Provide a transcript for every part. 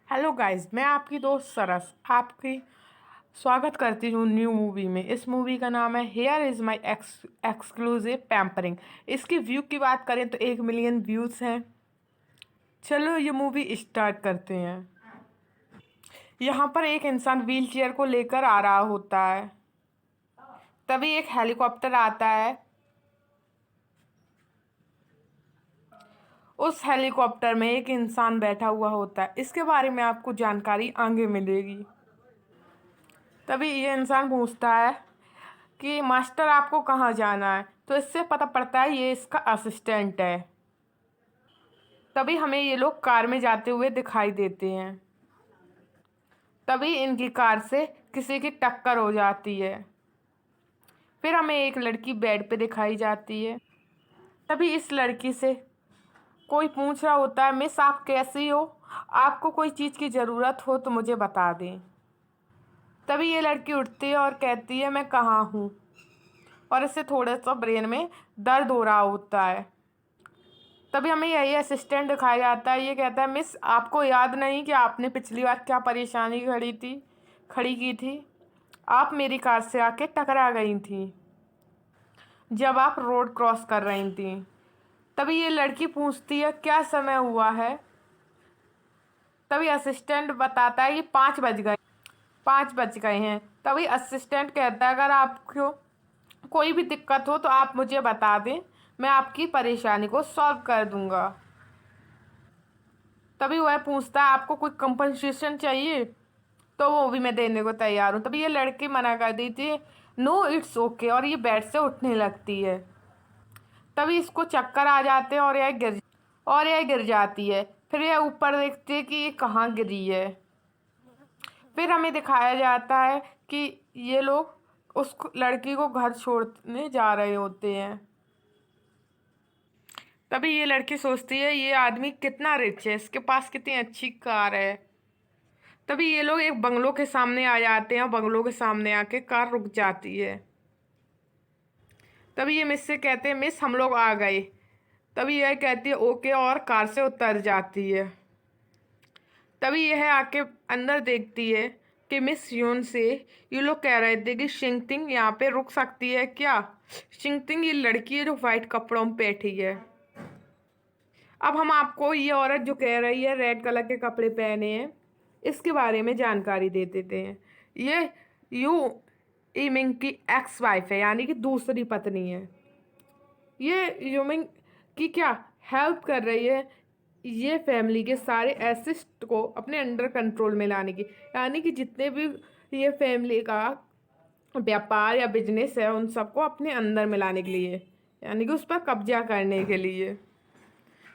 Hello guys, मैं आपकी दोस्त सरस आपकी स्वागत करती हूँ न्यू मूवी में। इस मूवी का नाम है here is my exclusive pampering. इसकी व्यू की बात करें तो 1 मिलियन व्यूज़ हैं। चलो ये मूवी स्टार्ट करते हैं। यहाँ पर एक इंसान व्हील चेयर को लेकर आ रहा होता है। तभी एक हेलीकॉप्टर आता है। उस हेलीकॉप्टर में एक इंसान बैठा हुआ होता है। इसके बारे में आपको जानकारी आगे मिलेगी। तभी ये इंसान पूछता है कि मास्टर आपको कहाँ जाना है, तो इससे पता पड़ता है ये इसका असिस्टेंट है। तभी हमें ये लोग कार में जाते हुए दिखाई देते हैं। तभी इनकी कार से किसी की टक्कर हो जाती है। फिर हमें एक लड़की बेड पे दिखाई जाती है। तभी इस लड़की से कोई पूछ रहा होता है, मिस आप कैसी हो, आपको कोई चीज़ की ज़रूरत हो तो मुझे बता दें। तभी ये लड़की उठती है और कहती है मैं कहाँ हूँ, और इससे थोड़ा सा ब्रेन में दर्द हो रहा होता है। तभी हमें यही असिस्टेंट दिखाया जाता है। ये कहता है मिस आपको याद नहीं कि आपने पिछली बार क्या परेशानी खड़ी की थी। आप मेरी कार से आके टकरा गई थी जब आप रोड क्रॉस कर रही थी। तभी ये लड़की पूछती है क्या समय हुआ है। तभी असिस्टेंट बताता है कि 5 बज गए, 5 बज गए हैं। तभी असिस्टेंट कहता है अगर आपको कोई भी दिक्कत हो तो आप मुझे बता दें, मैं आपकी परेशानी को सॉल्व कर दूंगा। तभी वह पूछता है आपको कोई कंपनसेशन चाहिए, तो वो भी मैं देने को तैयार हूँ। तभी ये लड़की मना कर देती है नो इट्स ओके, और ये बेड से उठने लगती है। तभी इसको चक्कर आ जाते हैं और यह गिर जाती है। फिर यह ऊपर देखती है कि ये कहाँ गिरी है। फिर हमें दिखाया जाता है कि ये लोग उस लड़की को घर छोड़ने जा रहे होते हैं। तभी ये लड़की सोचती है ये आदमी कितना रिच है, इसके पास कितनी अच्छी कार है। तभी ये लोग एक बंगलों के सामने आ जाते हैं और बंगलों के सामने आके कार रुक जाती है। तभी ये मिस से कहते हैं मिस हम लोग आ गए। तभी यह कहती है ओके, और कार से उतर जाती है। तभी यह आके अंदर देखती है कि मिस यून से ये लोग कह रहे थे कि शिंगटिंग यहाँ पे रुक सकती है क्या। शिंगटिंग ये लड़की है जो वाइट कपड़ों में बैठी है। अब हम आपको ये औरत जो कह रही है रेड कलर के कपड़े पहने हैं, इसके बारे में जानकारी दे देते हैं। ये यू इमिंग की एक्स वाइफ है, यानी कि दूसरी पत्नी है। ये यूमिंग की क्या हेल्प कर रही है, ये फैमिली के सारे एसेट्स को अपने अंडर कंट्रोल में लाने की, यानी कि जितने भी ये फैमिली का व्यापार या बिजनेस है उन सबको अपने अंदर में लाने के लिए, यानी कि उस पर कब्जा करने के लिए।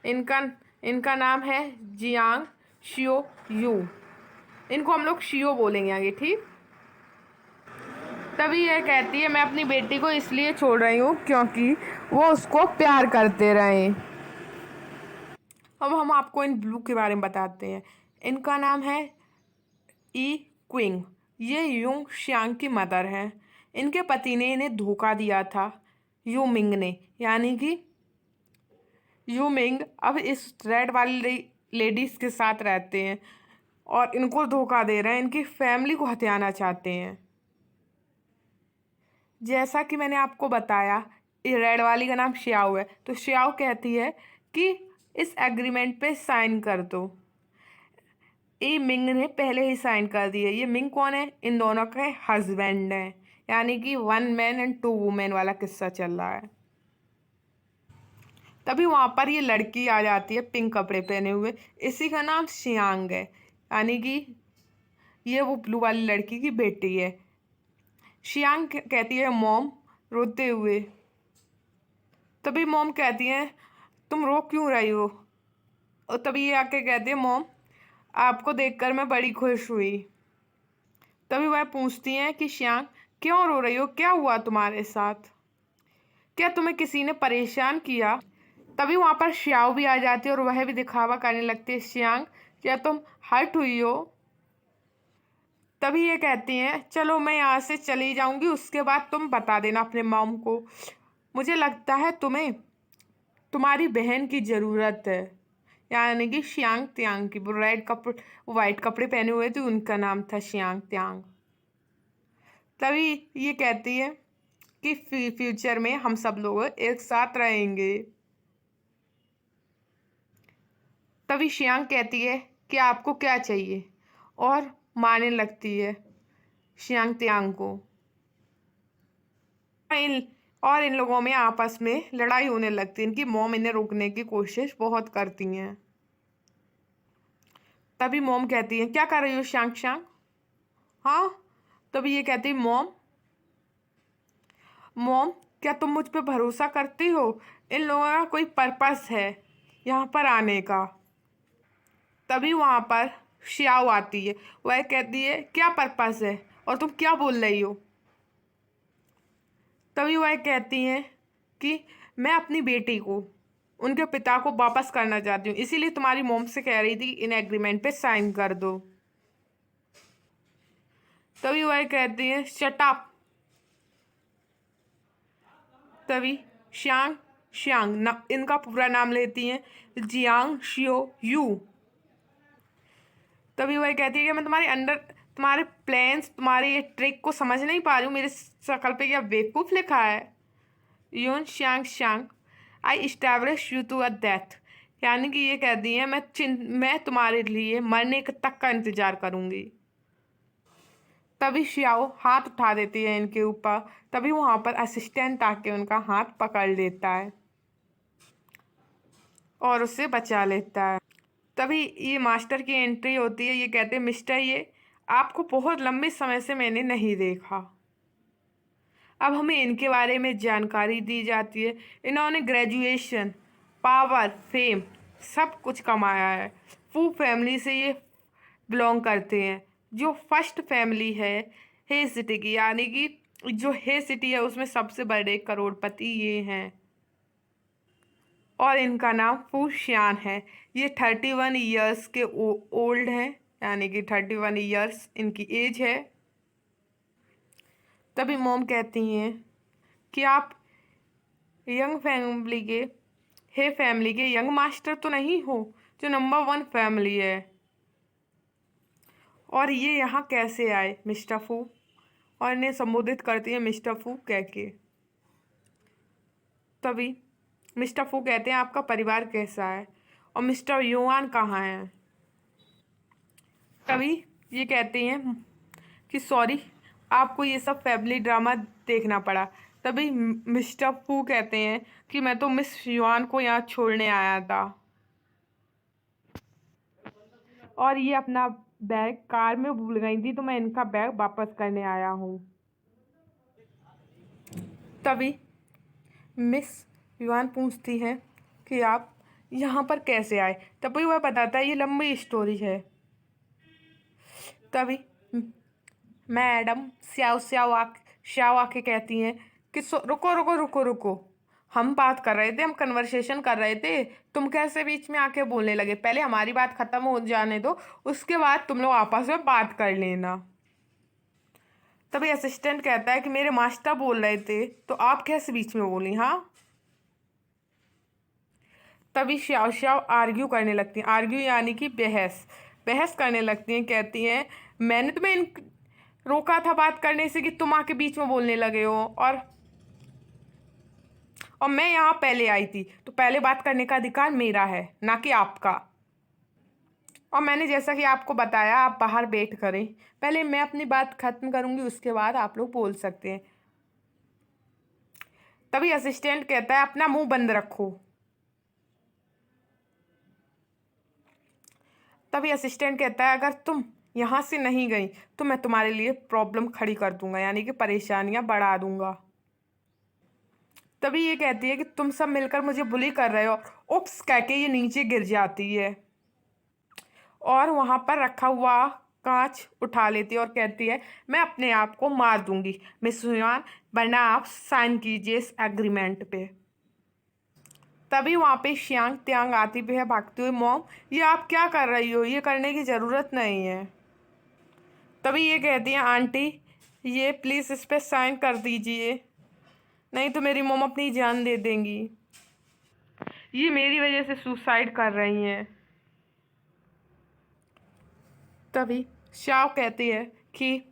इनका इनका नाम है जियांग शियो यू। इनको हम लोग शियो बोलेंगे आगे, ठीक। तभी यह कहती है मैं अपनी बेटी को इसलिए छोड़ रही हूँ क्योंकि वो उसको प्यार करते रहे। अब हम आपको इन ब्लू के बारे में बताते हैं। इनका नाम है ई क्विंग। ये यूंग शियांग की मदर है। इनके पति ने इन्हें धोखा दिया था, यू मिंग ने, यानी कि यू मिंग अब इस रेड वाली लेडीज के साथ रहते हैं और इनको धोखा दे रहे हैं, इनकी फैमिली को हथियाना चाहते हैं। जैसा कि मैंने आपको बताया ये रेड वाली का नाम श्याओ है, तो श्याओ कहती है कि इस एग्रीमेंट पे साइन कर दो। ये मिंग ने पहले ही साइन कर दिया। ये मिंग कौन है, इन दोनों के हस्बैंड हैं, यानी कि 1 मैन एंड 2 वुमेन वाला किस्सा चल रहा है। तभी वहाँ पर ये लड़की आ जाती है पिंक कपड़े पहने हुए। इसी का नाम शियांग है, यानी कि ये वो ब्लू वाली लड़की की बेटी है। शियांग कहती है मॉम, रोते हुए। तभी मॉम कहती है तुम रो क्यों रही हो। और तभी ये आके कहती है मॉम आपको देखकर मैं बड़ी खुश हुई। तभी वह पूछती हैं कि शियांग क्यों रो रही हो, क्या हुआ तुम्हारे साथ, क्या तुम्हें किसी ने परेशान किया। तभी वहाँ पर श्याओ भी आ जाती है और वह भी दिखावा करने लगती है शियांग क्या तुम हर्ट हुई हो। तभी ये कहती हैं चलो मैं यहाँ से चली जाऊंगी, उसके बाद तुम बता देना अपने मॉम को। मुझे लगता है तुम्हें तुम्हारी बहन की ज़रूरत है, यानी कि शियांग त्यांग की। वो रेड कपड़े वाइट कपड़े पहने हुए थे, उनका नाम था शियांग त्यांग। तभी ये कहती है कि फ्यूचर में हम सब लोग एक साथ रहेंगे। तभी शियांग कहती है कि आपको क्या चाहिए, और मारने लगती है शियांग त्यांग को। इन और इन लोगों में आपस में लड़ाई होने लगती है। इनकी मॉम इन्हें रोकने की कोशिश बहुत करती हैं। तभी मॉम कहती है, क्या कर रही हो शांग शांग? हाँ। तभी ये कहती, मॉम मॉम क्या तुम मुझ पे भरोसा करती हो? इन लोगों का कोई पर्पस है यहाँ पर आने का। तभी वहाँ पर श्याओ आती है। वह कहती है, क्या पर्पस है और तुम क्या बोल रही हो? तभी वह कहती हैं कि मैं अपनी बेटी को, उनके पिता को वापस करना चाहती हूँ, इसीलिए तुम्हारी मॉम से कह रही थी इन एग्रीमेंट पे साइन कर दो। तभी वह कहती है, शट अप। तभी श्यांग श्यांग ना इनका पूरा नाम लेती हैं, जियांग शियो यू। तभी वह कहती है कि मैं तुम्हारे अंडर तुम्हारे प्लान्स, तुम्हारे ये ट्रिक को समझ नहीं पा रही हूँ। मेरे शक्ल पे क्या बेवकूफ़ लिखा है? Yun Xiang Xiang I establish you to a death. यानी कि ये कहती है, मैं तुम्हारे लिए मरने तक का इंतजार करूंगी। तभी श्याओ हाथ उठा देती है इनके ऊपर। तभी वहां पर असिस्टेंट आके उनका हाथ पकड़ लेता है और उसे बचा लेता है। तभी ये मास्टर की एंट्री होती है। ये कहते हैं, मिस्टर ये आपको बहुत लंबे समय से मैंने नहीं देखा। अब हमें इनके बारे में जानकारी दी जाती है। इन्होंने ग्रेजुएशन, पावर, फेम सब कुछ कमाया है। फू फैमिली से ये बिलोंग करते हैं, जो फर्स्ट फैमिली है हे सिटी की। यानी कि जो हे सिटी है उसमें सबसे बड़े करोड़पति ये हैं, और इनका नाम फू शियान है। ये 31 ईयर्स के ओल्ड हैं, यानी कि 31 ईयर्स इनकी एज है। तभी मोम कहती हैं कि आप यंग फैमिली के फैमिली के यंग मास्टर तो नहीं हो, जो नंबर 1 फैमिली है, और ये यहाँ कैसे आए मिस्टर फू? और इन्हें संबोधित करती है मिस्टर फू कह के। तभी मिस्टर फू कहते हैं, आपका परिवार कैसा है और मिस्टर युआन कहाँ हैं? तभी ये कहते हैं कि सॉरी, आपको ये सब फैमिली ड्रामा देखना पड़ा। तभी मिस्टर फू कहते हैं कि मैं तो मिस युआन को यहाँ छोड़ने आया था, और ये अपना बैग कार में भूल गई थी, तो मैं इनका बैग वापस करने आया हूँ। तभी मिस युआन पूछती है कि आप यहाँ पर कैसे आए? तभी वह बताता है, ये लंबी स्टोरी है। तभी मैडम श्याओ आके कहती हैं कि रुको रुको रुको रुको, हम बात कर रहे थे, हम कन्वर्सेशन कर रहे थे, तुम कैसे बीच में आके बोलने लगे? पहले हमारी बात खत्म हो जाने दो, उसके बाद तुम लोग आपस में बात कर लेना। तभी असिस्टेंट कहता है कि मेरे मास्टर बोल रहे थे, तो आप कैसे बीच में बोली? हाँ। तभी श्याओ श्याओ आर्ग्यू करने लगती हैं। आर्ग्यू यानी कि बहस बहस करने लगती हैं। कहती हैं, मैंने तुम्हें रोका था बात करने से कि तुम आके बीच में बोलने लगे हो, और मैं यहाँ पहले आई थी, तो पहले बात करने का अधिकार मेरा है, ना कि आपका। और मैंने जैसा कि आपको बताया, आप बाहर वेट करें, पहले मैं अपनी बात खत्म करूंगी, उसके बाद आप लोग बोल सकते हैं। तभी असिस्टेंट कहता है, अपना मुंह बंद रखो। तभी असिस्टेंट कहता है, अगर तुम यहाँ से नहीं गई तो मैं तुम्हारे लिए प्रॉब्लम खड़ी कर दूंगा, यानी कि परेशानियां बढ़ा दूंगा। तभी ये कहती है कि तुम सब मिलकर मुझे बुली कर रहे हो। उप्स कह के ये नीचे गिर जाती है और वहाँ पर रखा हुआ कांच उठा लेती है और कहती है, मैं अपने आप को मार दूंगी मिस हुआन, वरना आप साइन कीजिए इस एग्रीमेंट पे। तभी वहाँ पे शियांग त्यांग आती भी है भागती हुई, मॉम ये आप क्या कर रही हो? ये करने की ज़रूरत नहीं है। तभी ये कहती हैं, आंटी ये प्लीज़ इस पर साइन कर दीजिए, नहीं तो मेरी मॉम अपनी जान दे देंगी। ये मेरी वजह से सुसाइड कर रही हैं। तभी शाओ कहती है कि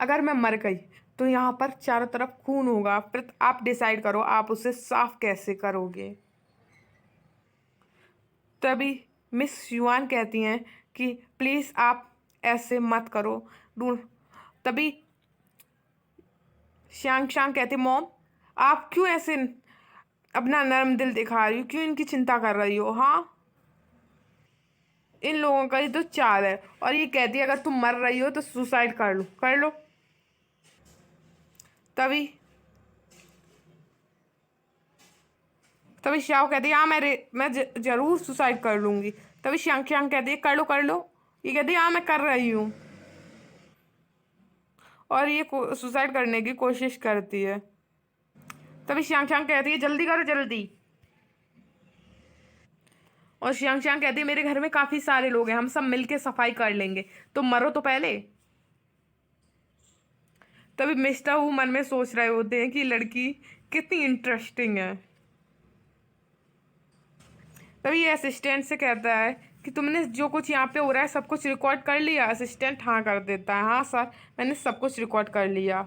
अगर मैं मर गई तो यहाँ पर चारों तरफ खून होगा, फिर आप डिसाइड करो आप उसे साफ कैसे करोगे। तभी मिस युआन कहती हैं कि प्लीज़ आप ऐसे मत करो। तभी शांग शांग कहती, मॉम आप क्यों ऐसे अपना नर्म दिल दिखा रही हो, क्यों इनकी चिंता कर रही हो। हाँ, इन लोगों का ही तो चाल है। और ये कहती है अगर तुम मर रही हो तो सुसाइड कर लो, कर लो। तभी तभी श्याओ कहती है हाँ मैं जरूर सुसाइड कर लूंगी। तभी श्यांग श्यांग कहती है कर लो कर लो। ये कहती है हाँ मैं कर रही हूँ। और ये सुसाइड करने की कोशिश करती है। तभी श्यांग श्यांग कहती है जल्दी करो जल्दी। और श्यांग श्यांग कहती है मेरे घर में काफी सारे लोग हैं, हम सब मिलके सफाई कर लेंगे, तुम मरो तो पहले। तभी मिस्टर वो मन में सोच रहे होते हैं कि लड़की कितनी इंटरेस्टिंग है। तभी ये असिस्टेंट से कहता है कि तुमने जो कुछ यहाँ पे हो रहा है सब कुछ रिकॉर्ड कर लिया। असिस्टेंट हाँ कर देता है, हाँ सर मैंने सब कुछ रिकॉर्ड कर लिया।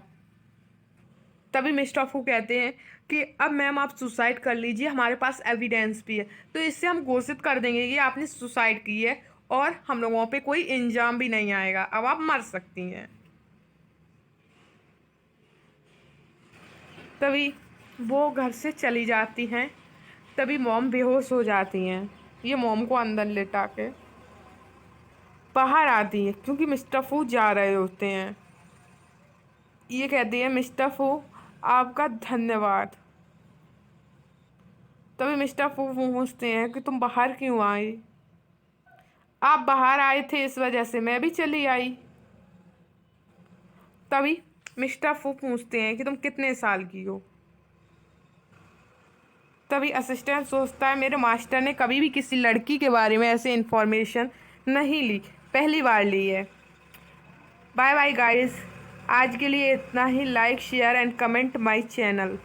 तभी मिस्टर फू कहते हैं कि अब मैम आप सुसाइड कर लीजिए, हमारे पास एविडेंस भी है, तो इससे हम घोषित कर देंगे कि आपने सुसाइड की है और हम लोगों पे कोई इल्जाम भी नहीं आएगा, अब आप मर सकती हैं। तभी वो घर से चली जाती हैं। तभी मॉम बेहोश हो जाती हैं। ये मॉम को अंदर लेटा के बाहर आती है क्योंकि मिस्टर फू जा रहे होते हैं। ये कहती है मिस्टर फू आपका धन्यवाद। तभी मिस्टर फू पूछते हैं कि तुम बाहर क्यों आई। आप बाहर आए थे इस वजह से मैं भी चली आई। तभी मिस्टर फू पूछते हैं कि तुम कितने साल की हो। तभी असिस्टेंट सोचता है मेरे मास्टर ने कभी भी किसी लड़की के बारे में ऐसे इन्फॉर्मेशन नहीं ली, पहली बार ली है। बाय बाय गाइस, आज के लिए इतना ही। Like share and comment my channel.